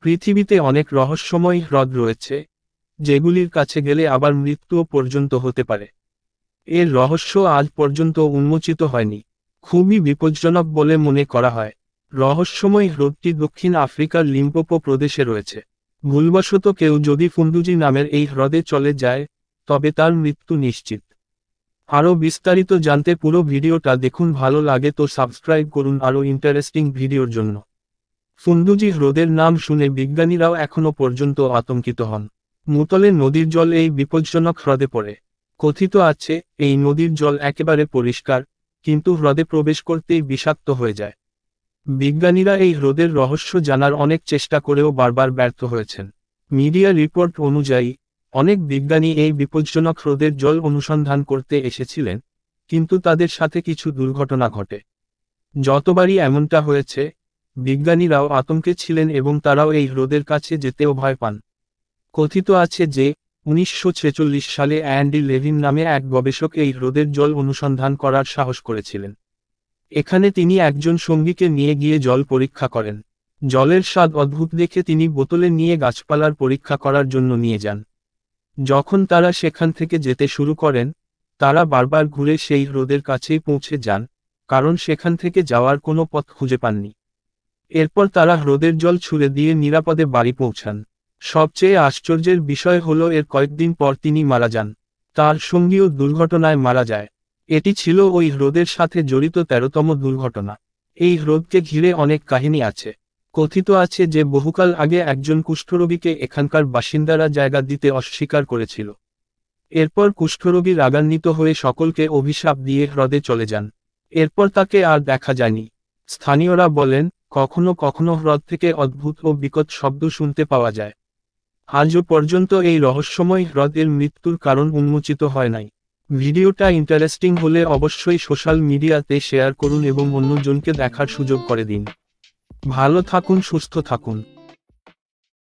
পৃথিবীতে অনেক রহস্যময় হ্রদ রয়েছে, যেগুলির কাছে গেলে আবার মৃত্যুও পর্যন্ত হতে পারে। এর রহস্য আজ পর্যন্ত উন্মোচিত হয়নি। খুবই বিপজ্জনক বলে মনে করা হয়। রহস্যময় হ্রদটি দক্ষিণ আফ্রিকার লিম্পোপো প্রদেশে রয়েছে। ভুলবশত কেউ যদি ফুন্দুজি নামের এই হ্রদে চলে যায়, তবে তার মৃত্যু নিশ্চিত। আরও বিস্তারিত জানতে পুরো ভিডিওটা দেখুন। ভালো লাগে তো সাবস্ক্রাইব করুন আরও ইন্টারেস্টিং ভিডিওর জন্য। ফুন্দুজি হ্রদের নাম শুনে বিজ্ঞানীরাও এখনও পর্যন্ত আতঙ্কিত হন। মুতলে নদীর জল এই বিপজ্জনক হ্রদে পড়ে। কথিত আছে, এই নদীর জল একেবারে পরিষ্কার, কিন্তু হ্রদে প্রবেশ করতেই বিষাক্ত হয়ে যায়। বিজ্ঞানীরা এই হ্রদের রহস্য জানার অনেক চেষ্টা করেও বারবার ব্যর্থ হয়েছেন। মিডিয়া রিপোর্ট অনুযায়ী, অনেক বিজ্ঞানী এই বিপজ্জনক হ্রদের জল অনুসন্ধান করতে এসেছিলেন, কিন্তু তাদের সাথে কিছু দুর্ঘটনা ঘটে। যতবারই এমনটা হয়েছে, বিজ্ঞানীরাও আতঙ্কে ছিলেন এবং তারাও এই হ্রদের কাছে যেতেও ভয় পান। কথিত আছে যে 1946 সালে অ্যান্ডি লেভিন নামে এক গবেষক এই হ্রদের জল অনুসন্ধান করার সাহস করেছিলেন। এখানে তিনি একজন সঙ্গীকে নিয়ে গিয়ে জল পরীক্ষা করেন। জলের স্বাদ অদ্ভুত দেখে তিনি বোতলে নিয়ে গাছপালার পরীক্ষা করার জন্য নিয়ে যান। যখন তারা সেখান থেকে যেতে শুরু করেন, তারা বারবার ঘুরে সেই হ্রদের কাছেই পৌঁছে যান, কারণ সেখান থেকে যাওয়ার কোনো পথ খুঁজে পাননি। এরপর তারা হ্রদের জল ছুঁড়ে দিয়ে নিরাপদে বাড়ি পৌঁছান। সবচেয়ে আশ্চর্যের বিষয় হলো এর কয়েকদিন পর তিনি মারা যান। তার সঙ্গীও দুর্ঘটনায় মারা যায়। এটি ছিল ওই হ্রদের সাথে জড়িত 13তম দুর্ঘটনা। এই হ্রদকে ঘিরে অনেক কাহিনী আছে। কথিত আছে যে বহুকাল আগে একজন কুষ্ঠরোগীকে এখানকার বাসিন্দারা জায়গা দিতে অস্বীকার করেছিল। এরপর কুষ্ঠরোগী রাগান্বিত হয়ে সকলকে অভিশাপ দিয়ে হ্রদে চলে যান। এরপর তাকে আর দেখা যায়নি। স্থানীয়রা বলেন, কখনো কখনো হ্রদ থেকে অদ্ভুত ও বিকট শব্দ শুনতে পাওয়া যায়। আজও পর্যন্ত এই রহস্যময় হ্রদের মৃত্যুর কারণ উন্মোচিত হয় নাই। ভিডিওটা ইন্টারেস্টিং হলে অবশ্যই সোশ্যাল মিডিয়াতে শেয়ার করুন এবং অন্যজনকে দেখার সুযোগ করে দিন। ভালো থাকুন, সুস্থ থাকুন।